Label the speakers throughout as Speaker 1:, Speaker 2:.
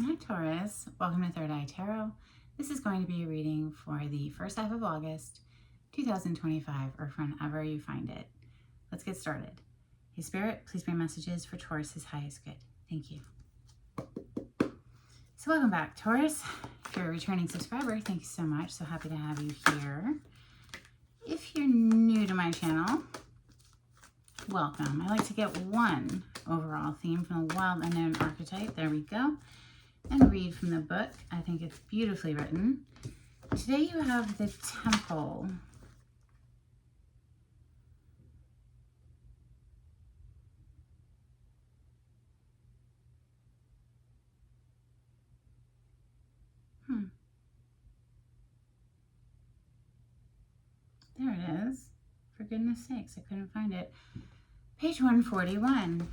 Speaker 1: Hi Taurus, welcome to Third Eye Tarot. This is going to be a reading for the first half of August 2025 or whenever you find it. Let's get started. Hey Spirit, please bring messages for Taurus's highest good. Thank you. So welcome back Taurus. If you're a returning subscriber, thank you so much. So happy to have you here. If you're new to my channel, welcome. I like to get one overall theme from the Wild Unknown Archetype. There we go. And read from the book. I think it's beautifully written. Today you have the Temple. There it is. For goodness sakes, I couldn't find it. Page 141.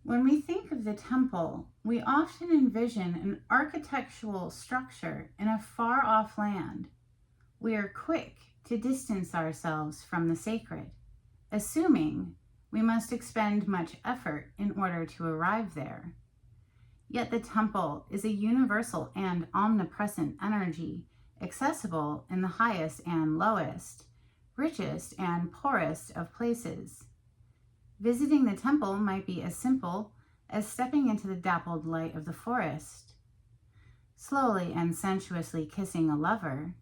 Speaker 1: When we think of the temple, we often envision an architectural structure in a far-off land. We are quick to distance ourselves from the sacred, assuming we must expend much effort in order to arrive there. Yet the temple is a universal and omnipresent energy, accessible in the highest and lowest, richest and poorest of places. Visiting the temple might be as simple as stepping into the dappled light of the forest, slowly and sensuously kissing a lover,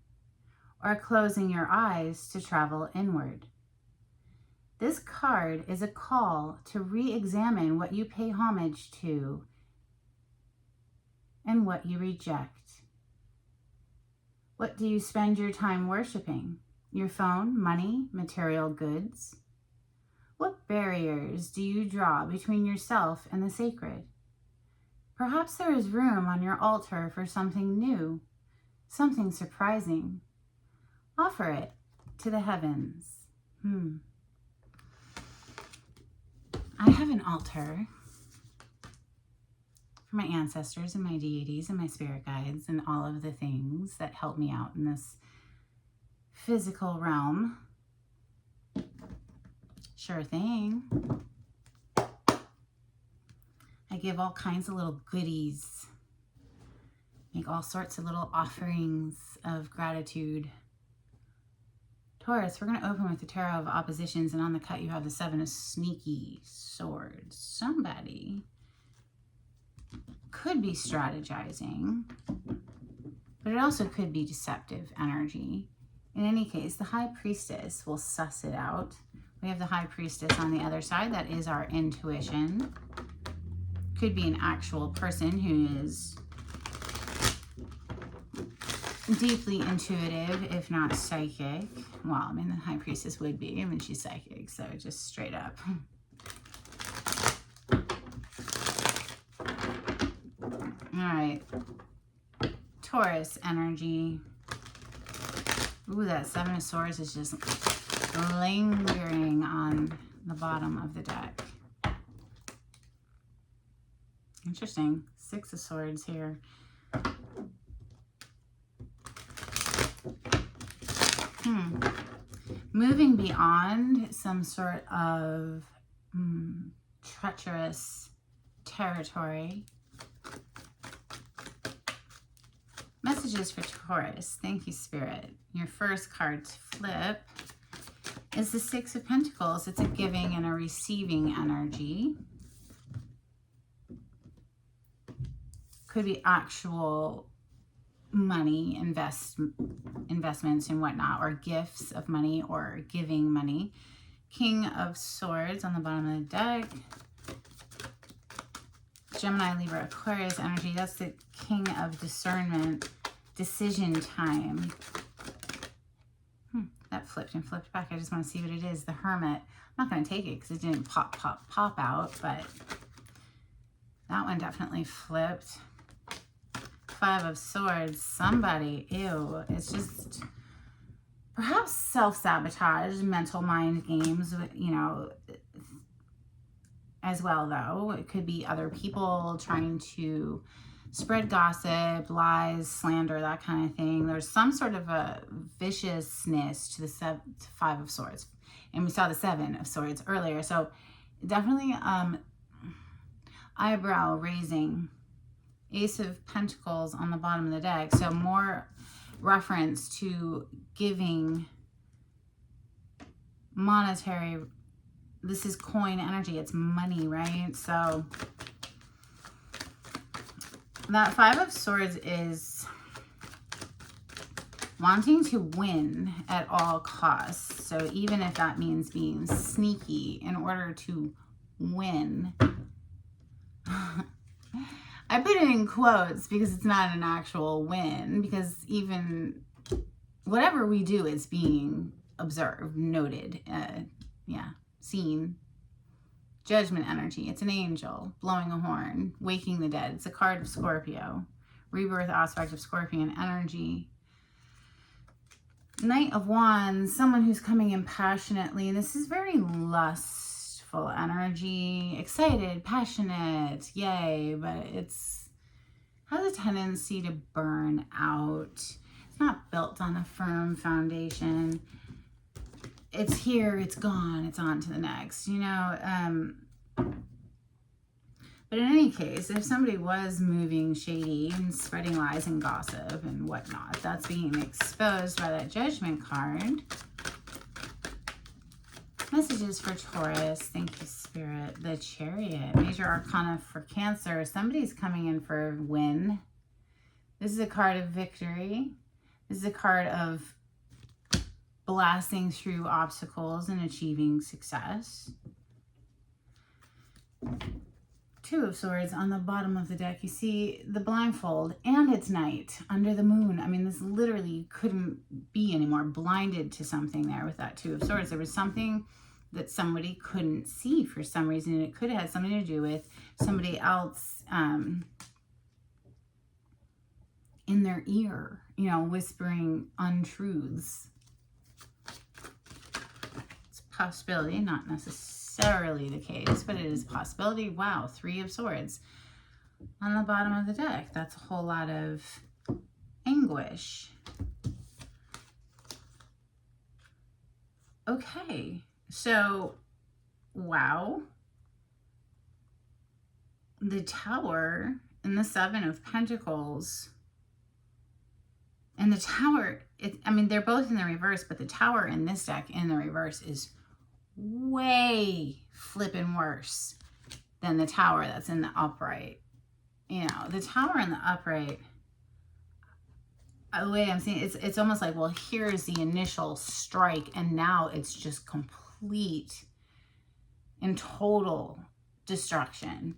Speaker 1: or closing your eyes to travel inward. This card is a call to re-examine what you pay homage to and what you reject. What do you spend your time worshiping? Your phone, money, material goods? What barriers do you draw between yourself and the sacred? Perhaps there is room on your altar for something new, something surprising. Offer it to the heavens. I have an altar for my ancestors and my deities and my spirit guides and all of the things that help me out in this physical realm. Sure thing. I give all kinds of little goodies. Make all sorts of little offerings of gratitude. Taurus, we're going to open with the Tarot of Oppositions, and on the cut you have the Seven of Sneaky Swords. Somebody could be strategizing, but it also could be deceptive energy. In any case, the High Priestess will suss it out. We have the High Priestess on the other side. That is our intuition. Could be an actual person who is deeply intuitive, if not psychic. Well, I mean, the High Priestess would be. I mean, she's psychic, so just straight up. All right. Taurus energy. Ooh, that Seven of Swords is just lingering on the bottom of the deck. Interesting. Six of Swords here. Moving beyond some sort of treacherous territory. Messages for Taurus. Thank you, Spirit. Your first card to flip is the Six of Pentacles. It's a giving and a receiving energy. Could be actual money, investments and whatnot, or gifts of money or giving money. King of Swords on the bottom of the deck. Gemini, Libra, Aquarius energy. That's the King of Discernment, decision time. That flipped and flipped back. I just want to see what it is. The Hermit. I'm not going to take it because it didn't pop out, but that one definitely flipped. Five of Swords. Somebody, ew. It's just perhaps self-sabotage, mental mind games, you know, as well, though. It could be other people trying to spread gossip, lies, slander, that kind of thing. There's some sort of a viciousness to the Five of Swords. And we saw the Seven of Swords earlier. So definitely eyebrow raising. Ace of Pentacles on the bottom of the deck. So more reference to giving monetary. This is coin energy. It's money, right? So that Five of Swords is wanting to win at all costs. So even if that means being sneaky in order to win. I put it in quotes because it's not an actual win, because even whatever we do is being observed, noted, seen. Judgment energy. It's an angel blowing a horn, waking the dead. It's a card of Scorpio. Rebirth aspect of Scorpion energy. Knight of Wands, someone who's coming in passionately. This is very lustful energy, excited, passionate, yay, but it's has a tendency to burn out. It's not built on a firm foundation. It's here, it's gone, it's on to the next, you know. But in any case, if somebody was moving shady and spreading lies and gossip and whatnot, that's being exposed by that Judgment card. Messages for Taurus. Thank you, Spirit. The Chariot. Major Arcana for Cancer. Somebody's coming in for a win. This is a card of victory. This is a card of blasting through obstacles and achieving success. Two of Swords on the bottom of the deck. You see the blindfold, and it's night under the moon. I mean, this literally couldn't be any more blinded to something there with that Two of Swords. There was something that somebody couldn't see for some reason, and it could have had something to do with somebody else in their ear, you know, whispering untruths. It's a possibility, not necessarily the case, but it is a possibility. Wow, Three of Swords on the bottom of the deck. That's a whole lot of anguish. Okay, so wow, the Tower and the Seven of Pentacles. And the Tower, I mean, they're both in the reverse, but the Tower in this deck in the reverse is way flipping worse than the Tower that's in the upright. You know, the Tower in the upright, the way I'm seeing it, it's almost like, well, here's the initial strike, and now it's just complete and total destruction.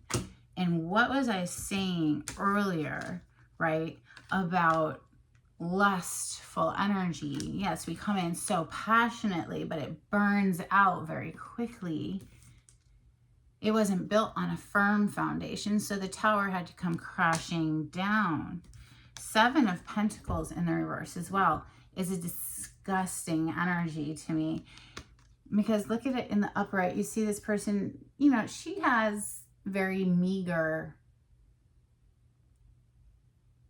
Speaker 1: And what was I saying earlier, right, about lustful energy? Yes, we come in so passionately, but it burns out very quickly. It wasn't built on a firm foundation, so the Tower had to come crashing down. Seven of Pentacles in the reverse as well is a disgusting energy to me, because look at it in the upright. You see this person, you know, she has very meager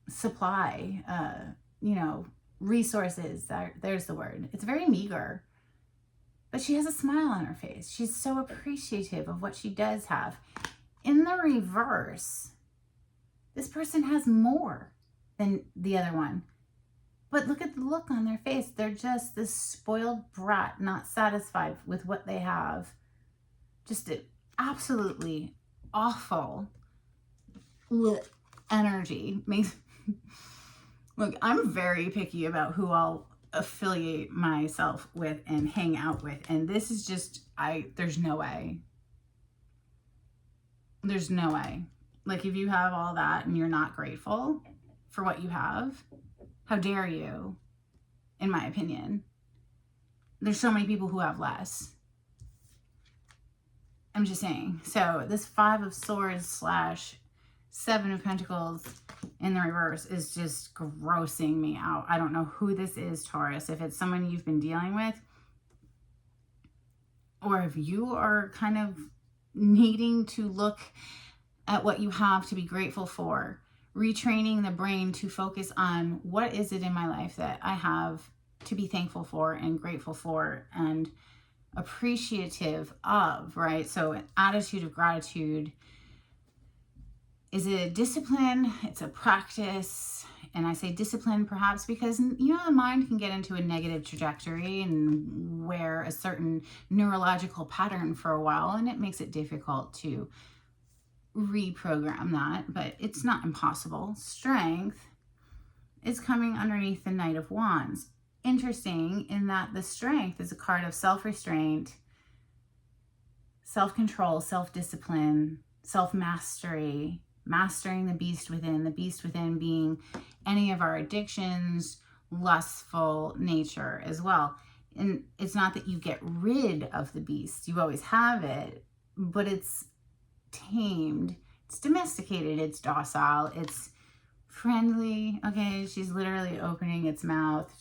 Speaker 1: supply, you know, resources. There's the word. It's very meager, but she has a smile on her face. She's so appreciative of what she does have. In the reverse, this person has more than the other one, but look at the look on their face. They're just this spoiled brat, not satisfied with what they have. Just an absolutely awful energy. Makes look, I'm very picky about who I'll affiliate myself with and hang out with, and this is just, there's no way. There's no way. Like, if you have all that and you're not grateful for what you have, how dare you, in my opinion. There's so many people who have less. I'm just saying. So this Five of Swords slash Seven of Pentacles in the reverse is just grossing me out. I don't know who this is, Taurus. If it's someone you've been dealing with, or if you are kind of needing to look at what you have to be grateful for, retraining the brain to focus on what is it in my life that I have to be thankful for and grateful for, and appreciative of, right? So an attitude of gratitude is a discipline, it's a practice. And I say discipline perhaps because, you know, the mind can get into a negative trajectory and wear a certain neurological pattern for a while, and it makes it difficult to reprogram that, but it's not impossible. Strength is coming underneath the Knight of Wands. Interesting in that the strength is a card of self-restraint, self-control, self-discipline, self-mastery, mastering the beast within being any of our addictions, lustful nature as well. And it's not that you get rid of the beast, you always have it, but it's tamed, it's domesticated, it's docile, it's friendly. Okay, she's literally opening its mouth,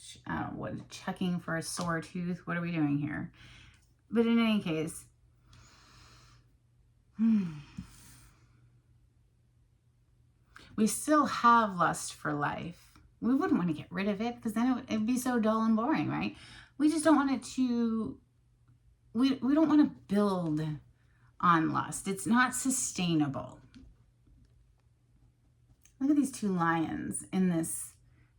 Speaker 1: checking for a sore tooth. What are we doing here? But in any case, we still have lust for life. We wouldn't want to get rid of it because then it'd be so dull and boring, right? We just don't want it to, we don't want to build on lust. It's not sustainable. Look at these two lions in this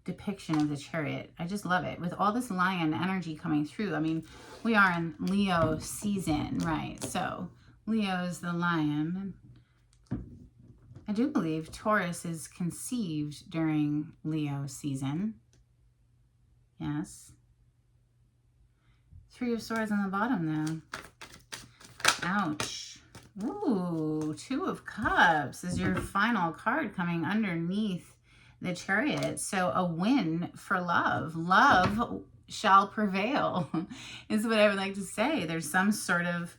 Speaker 1: depiction of the Chariot. I just love it. With all this lion energy coming through. I mean, we are in Leo season, right? So Leo's the lion. I do believe Taurus is conceived during Leo season. Yes. Three of Swords on the bottom, though. Ouch. Ooh, Two of Cups is your final card coming underneath the Chariot. So a win for love. Love shall prevail is what I would like to say. There's some sort of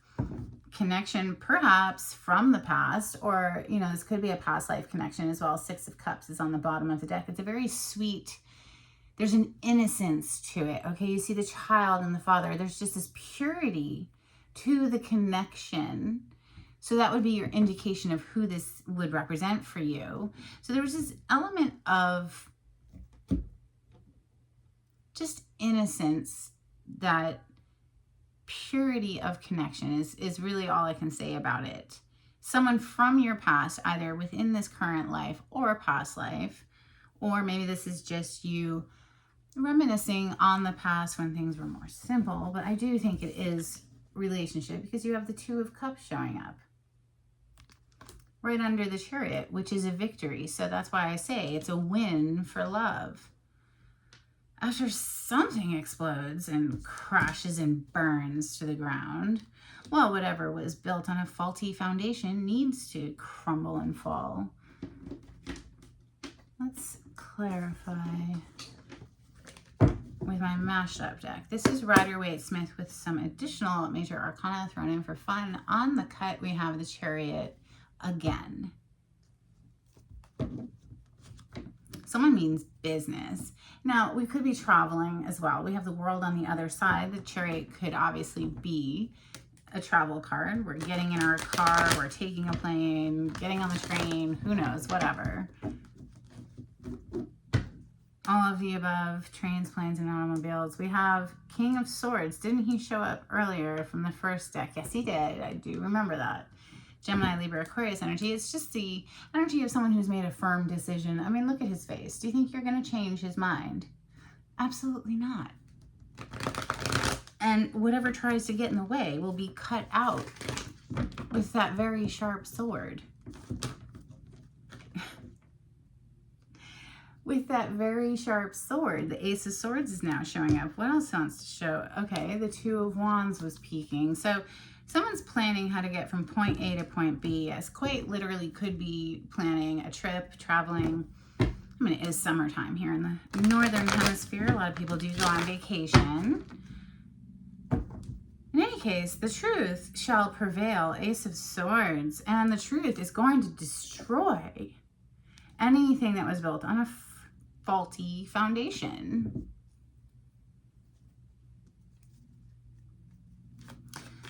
Speaker 1: connection perhaps from the past, or, you know, this could be a past life connection as well. Six of Cups is on the bottom of the deck. It's a very sweet, there's an innocence to it. Okay, you see the child and the father. There's just this purity to the connection. So that would be your indication of who this would represent for you. So there was this element of just innocence, that purity of connection is really all I can say about it. Someone from your past, either within this current life or a past life, or maybe this is just you reminiscing on the past when things were more simple. But I do think it is relationship because you have the Two of Cups showing up right under the Chariot, which is a victory. So that's why I say it's a win for love. After something explodes and crashes and burns to the ground, well, whatever was built on a faulty foundation needs to crumble and fall. Let's clarify with my mashed up deck. This is Rider-Waite-Smith with some additional major arcana thrown in for fun. On the cut, we have the Chariot again. Someone means business. Now, we could be traveling as well. We have the World on the other side. The Chariot could obviously be a travel card. We're getting in our car, we're taking a plane, getting on the train, who knows, whatever. All of the above, trains, planes, and automobiles. We have King of Swords. Didn't he show up earlier from the first deck? Yes, he did. I do remember that. Gemini, Libra, Aquarius energy. It's just the energy of someone who's made a firm decision. I mean, look at his face. Do you think you're going to change his mind? Absolutely not. And whatever tries to get in the way will be cut out with that very sharp sword. With that very sharp sword. The Ace of Swords is now showing up. What else wants to show? Okay, the Two of Wands was peeking. So someone's planning how to get from point A to point B. Yes, quite literally could be planning a trip, traveling. I mean, it is summertime here in the Northern Hemisphere. A lot of people do go on vacation. In any case, the truth shall prevail. Ace of Swords. And the truth is going to destroy anything that was built on a faulty foundation.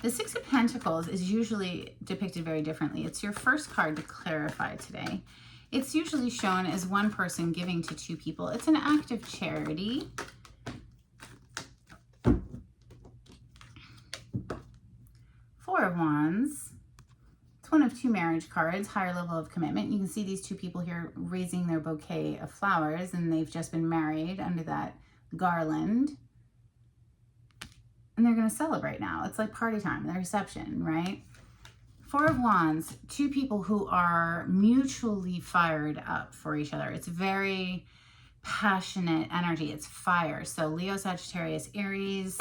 Speaker 1: The Six of Pentacles is usually depicted very differently. It's your first card to clarify today. It's usually shown as one person giving to two people. It's an act of charity. Four of Wands. It's one of two marriage cards, higher level of commitment. You can see these two people here raising their bouquet of flowers, and they've just been married under that garland. And they're going to celebrate now. It's like party time, the reception, right? Four of Wands, two people who are mutually fired up for each other. It's very passionate energy. It's fire. So Leo, Sagittarius, Aries.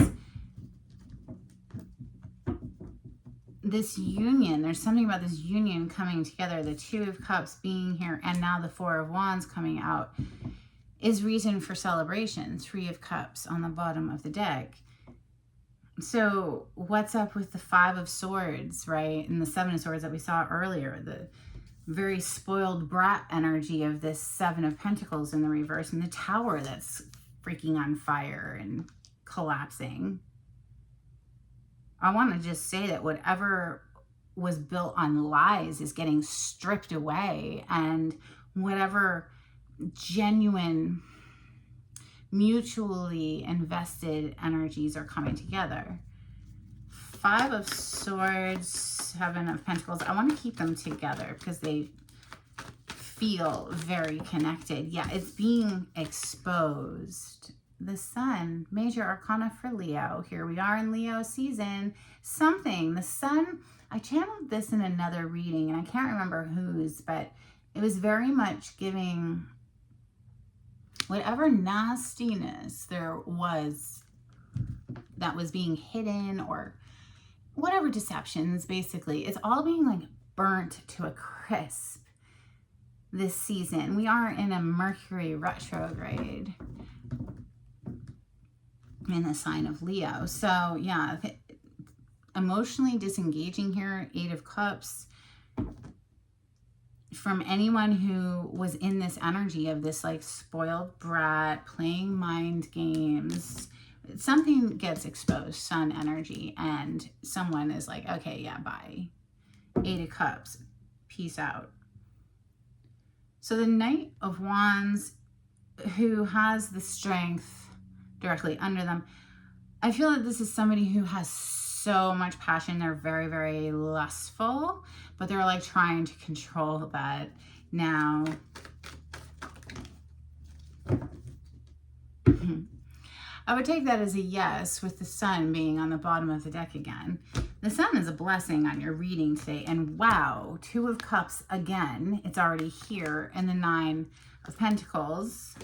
Speaker 1: This union, there's something about this union coming together. The Two of Cups being here and now the Four of Wands coming out is reason for celebration. Three of Cups on the bottom of the deck. So what's up with the Five of Swords, right? And the Seven of Swords that we saw earlier, the very spoiled brat energy of this Seven of Pentacles in the reverse, and the Tower that's freaking on fire and collapsing. I want to just say that whatever was built on lies is getting stripped away, and whatever genuine, mutually invested energies are coming together. Five of Swords, Seven of Pentacles. I want to keep them together because they feel very connected. Yeah, it's being exposed. The Sun, major arcana for Leo. Here we are in Leo season. Something, the Sun, I channeled this in another reading and I can't remember whose, but it was very much giving whatever nastiness there was that was being hidden, or whatever deceptions, basically. It's all being like burnt to a crisp this season. We are in a Mercury retrograde in the sign of Leo. So yeah, emotionally disengaging here, Eight of Cups, from anyone who was in this energy of this like spoiled brat, playing mind games. Something gets exposed, Sun energy, and someone is like, okay, yeah, bye. Eight of Cups, peace out. So the Knight of Wands, who has the strength directly under them, I feel that this is somebody who has so much passion. They're very, very lustful, but they're like trying to control that now. I would take that as a yes, with the Sun being on the bottom of the deck again. The Sun is a blessing on your reading today. And wow, Two of Cups again. It's already here. And the Nine of Pentacles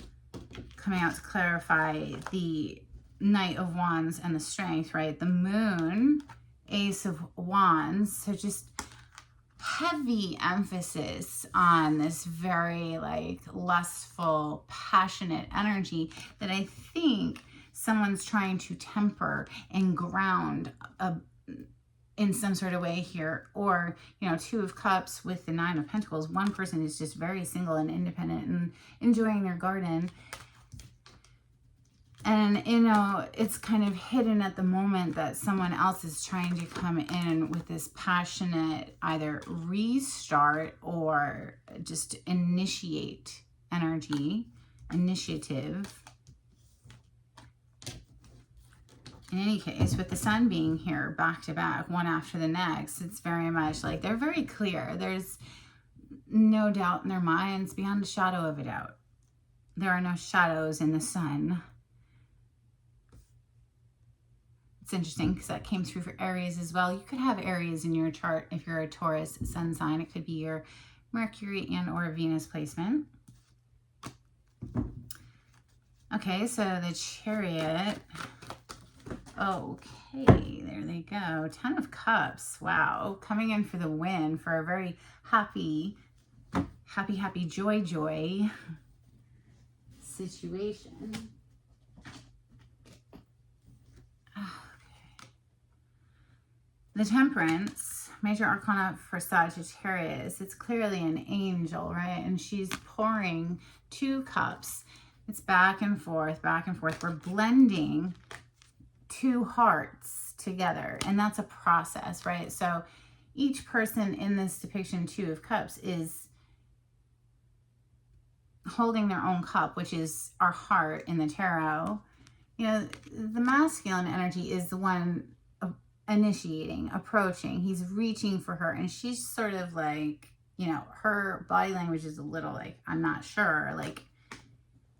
Speaker 1: coming out to clarify the Knight of Wands and the strength, right? The Moon, Ace of Wands. So just heavy emphasis on this very like lustful, passionate energy that I think someone's trying to temper and ground in some sort of way here. Or, you know, Two of Cups with the Nine of Pentacles. One person is just very single and independent and enjoying their garden. And, you know, it's kind of hidden at the moment that someone else is trying to come in with this passionate either restart or just initiate energy, initiative. In any case, with the Sun being here back to back, one after the next, it's very much like they're very clear. There's no doubt in their minds, beyond a shadow of a doubt. There are no shadows in the Sun. It's interesting because that came through for Aries as well. You could have Aries in your chart if you're a Taurus sun sign. It could be your Mercury and or Venus placement. Okay, so the Chariot. Okay, there they go. Ten of Cups. Wow, coming in for the win, for a very happy, joy situation. The Temperance, major arcana for Sagittarius. It's clearly an angel, right? And she's pouring two cups. It's back and forth, back and forth. We're blending two hearts together, and that's a process, right? So each person in this depiction, Two of Cups, is holding their own cup, which is our heart in the tarot. You know, the masculine energy is the one initiating, approaching. He's reaching for her, and she's sort of like, you know, her body language is a little like, I'm not sure, like,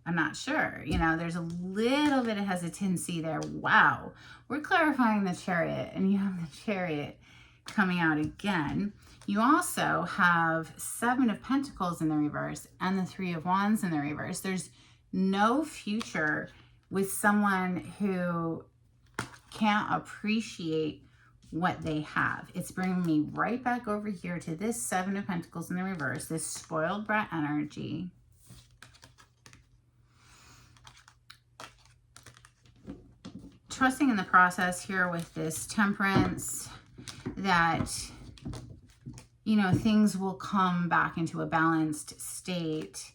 Speaker 1: I'm not sure. You know, there's a little bit of hesitancy there. Wow. We're clarifying the Chariot, and you have the Chariot coming out again. You also have 7 of Pentacles in the reverse and the 3 of Wands in the reverse. There's no future with someone who can't appreciate what they have. It's bringing me right back over here to this 7 of Pentacles in the reverse, this spoiled brat energy. Trusting in the process here with this Temperance, that, you know, things will come back into a balanced state.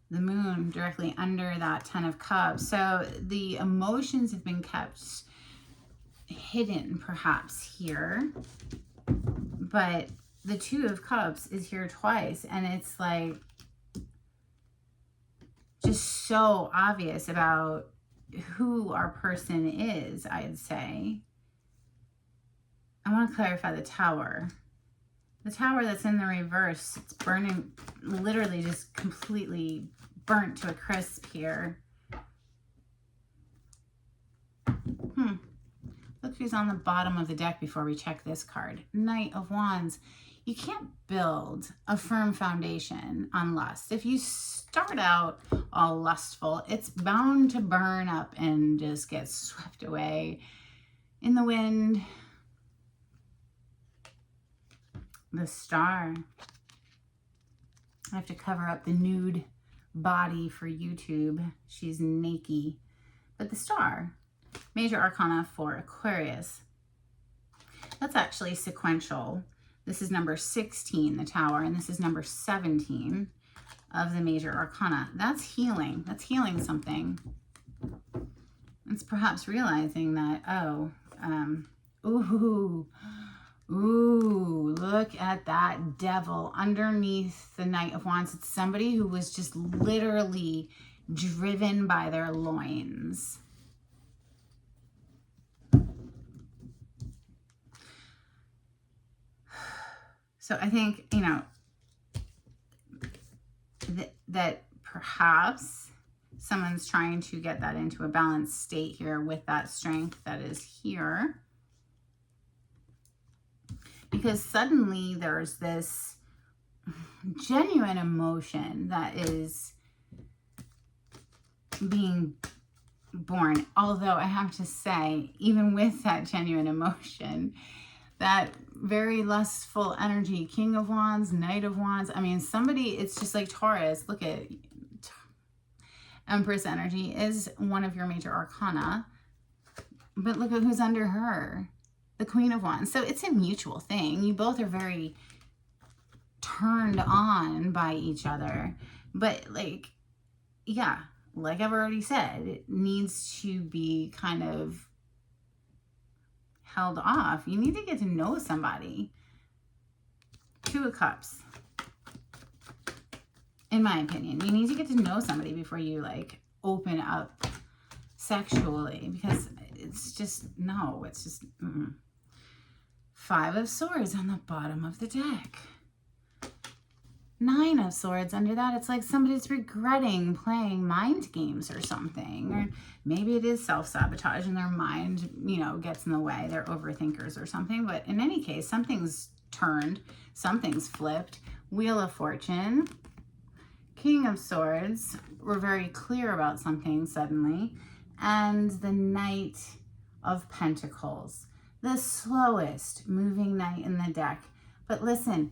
Speaker 1: The Moon directly under that 10 of Cups. So the emotions have been kept hidden perhaps here, but the 2 of Cups is here twice, and it's like just so obvious about who our person is, I'd say. I want to clarify the Tower. The Tower that's in the reverse, it's burning, literally just completely burnt to a crisp here. Look who's on the bottom of the deck before we check this card. Knight of Wands. You can't build a firm foundation on lust. If you start out all lustful, it's bound to burn up and just get swept away in the wind. The Star. I have to cover up the nude body for YouTube. She's naked. But the Star. Major Arcana for Aquarius. That's actually sequential. This is number 16, the Tower, and this is number 17 of the Major Arcana. That's healing. That's healing something. It's perhaps realizing that, oh, ooh, look at that Devil underneath the Knight of Wands. It's somebody who was just literally driven by their loins. So I think, you know, that perhaps someone's trying to get that into a balanced state here with that strength that is here. Because suddenly there's this genuine emotion that is being born. Although I have to say, even with that genuine emotion, that very lustful energy, King of Wands, Knight of Wands. I mean, somebody, it's just like Taurus. Look at Empress energy is one of your major arcana. But look at who's under her. The Queen of Wands. So it's a mutual thing. You both are very turned on by each other. But like, yeah, like I've already said, it needs to be kind of held off. You need to get to know somebody. 2 of Cups. In my opinion, you need to get to know somebody before you like open up sexually, because it's just, no, it's just, 5 of Swords on the bottom of the deck. 9 of Swords under that. It's like somebody's regretting playing mind games or something. Or maybe it is self-sabotage and their mind, you know, gets in the way. They're overthinkers or something. But in any case, something's turned. Something's flipped. Wheel of Fortune. King of Swords. We're very clear about something suddenly. And the Knight of Pentacles. The slowest moving knight in the deck. But listen,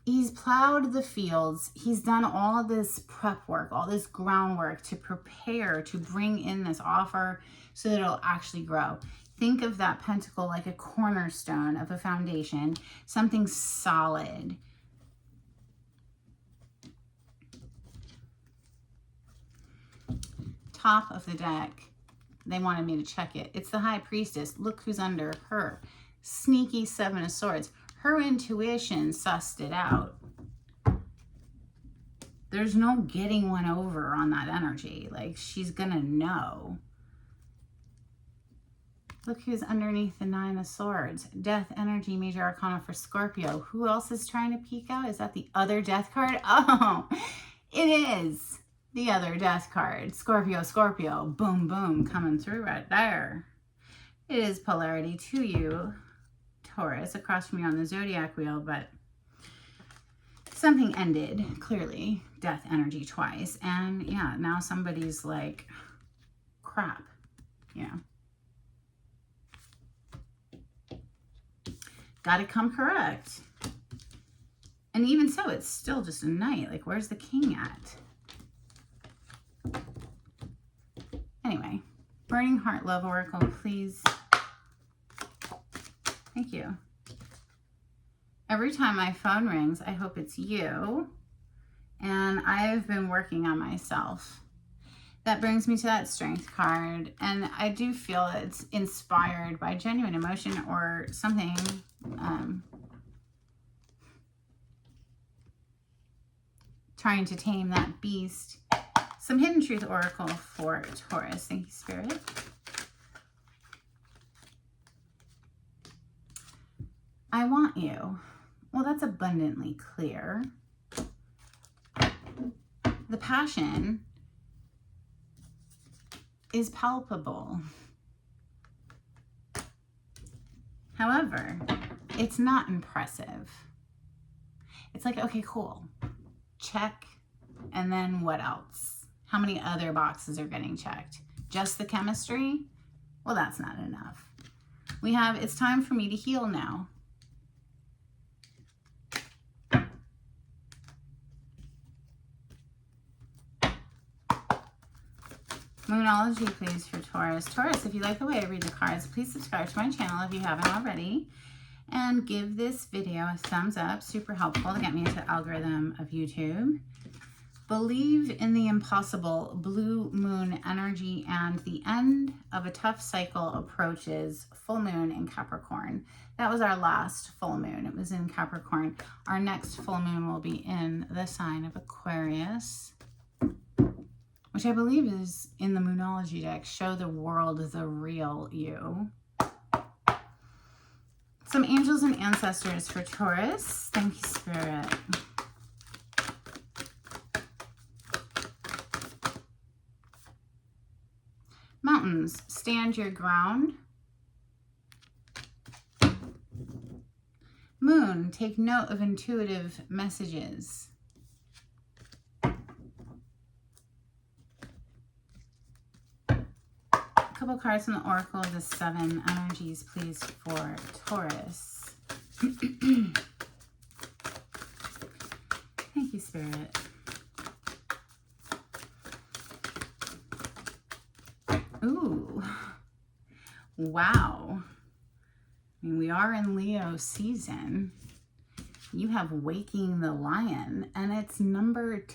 Speaker 1: he's plowed the fields. He's done all of this prep work, all this groundwork to prepare to bring in this offer so that it'll actually grow. Think of that pentacle like a cornerstone of a foundation, something solid. Top of the deck. They wanted me to check it. It's the High Priestess. Look who's under her. Sneaky 7 of Swords. Her intuition sussed it out. There's no getting one over on that energy. Like, she's gonna know. Look who's underneath the Nine of Swords. Death energy, major arcana for Scorpio. Who else is trying to peek out? Is that the other death card? Oh, it is the other death card. Scorpio, Scorpio. Boom, boom. Coming through right there. It is polarity to you, Taurus, across from you on the zodiac wheel, but something ended, clearly. Death energy twice. And yeah, now somebody's like, crap, you know. Got to come correct. And even so, it's still just a knight. Like, where's the king at? Anyway, Burning Heart Love Oracle, please. Thank you. Every time my phone rings, I hope it's you. And I've been working on myself. That brings me to that Strength card. And I do feel it's inspired by genuine emotion or something. Trying to tame that beast. Some Hidden Truth Oracle for Taurus. Thank you, Spirit. I want you. Well, that's abundantly clear. The passion is palpable. However, it's not impressive. It's like, okay, cool. Check. And then what else? How many other boxes are getting checked? Just the chemistry? Well, that's not enough. We have, it's time for me to heal now. Moonology, please, for Taurus. Taurus, if you like the way I read the cards, please subscribe to my channel if you haven't already. And give this video a thumbs up. Super helpful to get me into the algorithm of YouTube. Believe in the impossible. Blue moon energy and the end of a tough cycle approaches. Full moon in Capricorn. That was our last full moon. It was in Capricorn. Our next full moon will be in the sign of Aquarius, which I believe is in the Moonology deck. Show the world the real you. Some angels and ancestors for Taurus. Thank you, Spirit. Mountains, stand your ground. Moon, take note of intuitive messages. Couple cards from the Oracle of the Seven Energies, please, for Taurus. Thank you, Spirit. Ooh. Wow. I mean, we are in Leo season. You have Waking the Lion, and it's number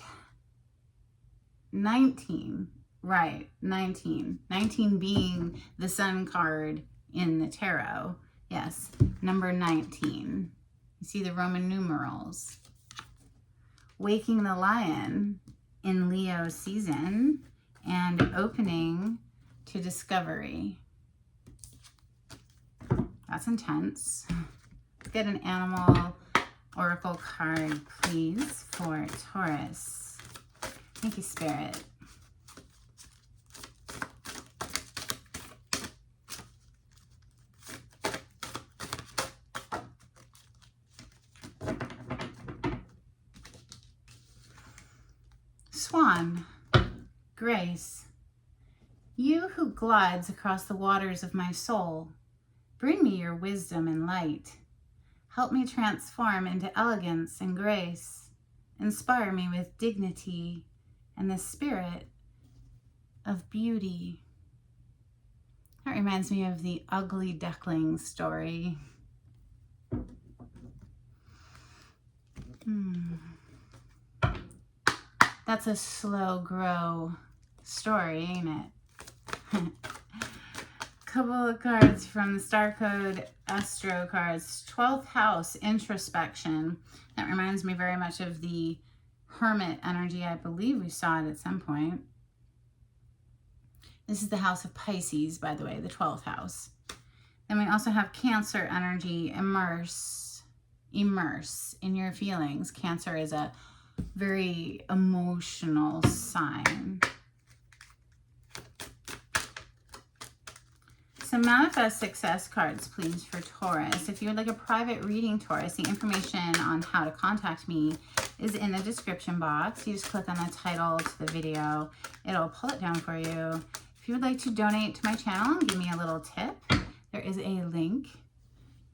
Speaker 1: 19. Right, 19. 19 being the Sun card in the tarot. Yes, number 19. You see the Roman numerals. Waking the Lion in Leo season and opening to discovery. That's intense. Let's get an animal oracle card, please, for Taurus. Thank you, Spirit. Swan, Grace, you who glides across the waters of my soul, bring me your wisdom and light. Help me transform into elegance and grace. Inspire me with dignity and the spirit of beauty. That reminds me of the Ugly Duckling story. That's a slow grow story, ain't it? Couple of cards from the Star Code Astro cards. 12th house, introspection. That reminds me very much of the Hermit energy. I believe we saw it at some point. This is the house of Pisces, by the way, the 12th house. Then we also have Cancer energy, immerse in your feelings. Cancer is a very emotional sign. Some manifest success cards, please, for Taurus. If you would like a private reading, Taurus, the information on how to contact me is in the description box. You just click on the title to the video. It'll pull it down for you. If you would like to donate to my channel and give me a little tip, there is a link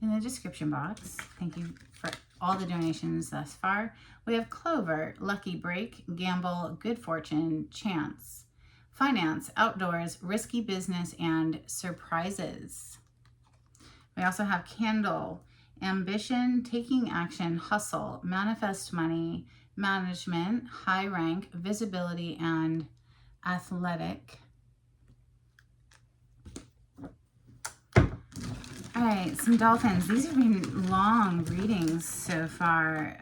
Speaker 1: in the description box. Thank you for all the donations thus far. We have Clover, Lucky Break, Gamble, Good Fortune, Chance, Finance, Outdoors, Risky Business, and Surprises. We also have Candle, Ambition, Taking Action, Hustle, Manifest Money, Management, High Rank, Visibility, and Athletic. All right, some dolphins. These have been long readings so far.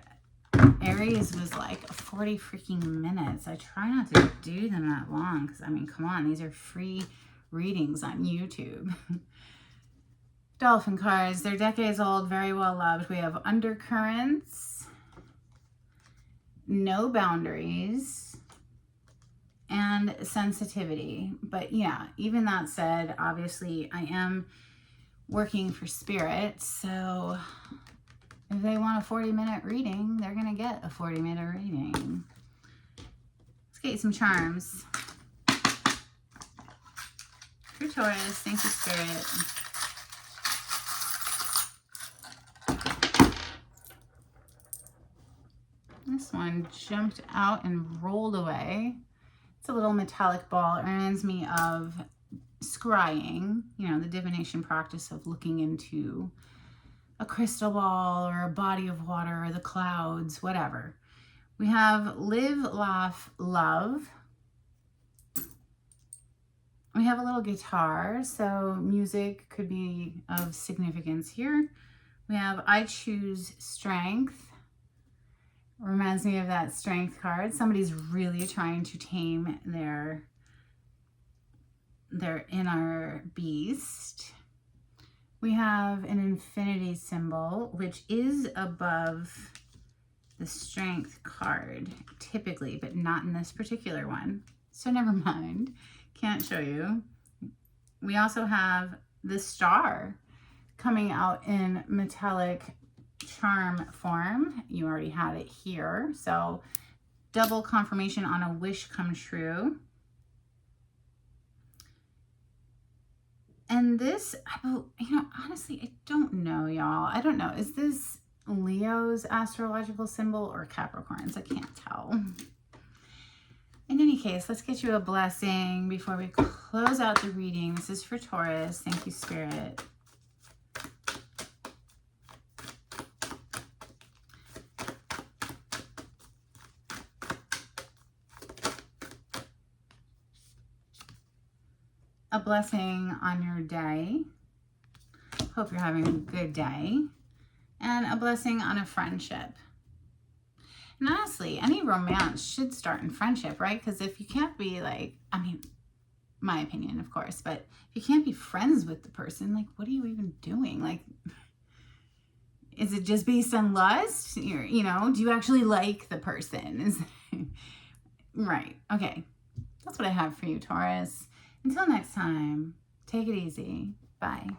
Speaker 1: Aries was like 40 freaking minutes. I try not to do them that long because, I mean, come on. These are free readings on YouTube. Dolphin cards. They're decades old, very well loved. We have Undercurrents, No Boundaries, and Sensitivity. But yeah, even that said, obviously I am working for Spirit, so if they want a 40-minute reading, they're gonna get a 40-minute reading. Let's get you some charms for Taurus. Thank you, Spirit. This one jumped out and rolled away. It's a little metallic ball. It reminds me of scrying, you know, the divination practice of looking into a crystal ball or a body of water or the clouds, whatever. We have Live, Laugh, Love. We have a little guitar, so music could be of significance here. We have I Choose Strength. Reminds me of that Strength card. Somebody's really trying to tame their inner beast. We have an infinity symbol, which is above the Strength card, typically, but not in this particular one. So never mind. Can't show you. We also have the star coming out in metallic charm form. You already had it here. So double confirmation on a wish come true. And this, you know, honestly, I don't know, y'all. I don't know. Is this Leo's astrological symbol or Capricorn's? I can't tell. In any case, let's get you a blessing before we close out the reading. This is for Taurus. Thank you, Spirit. A blessing on your day. Hope you're having a good day. And a blessing on a friendship. And honestly, any romance should start in friendship, right? Because if you can't be like, I mean, my opinion, of course, but if you can't be friends with the person, like, what are you even doing? Like, is it just based on lust? You know, do you actually like the person? Right. Okay. That's what I have for you, Taurus. Until next time, take it easy. Bye.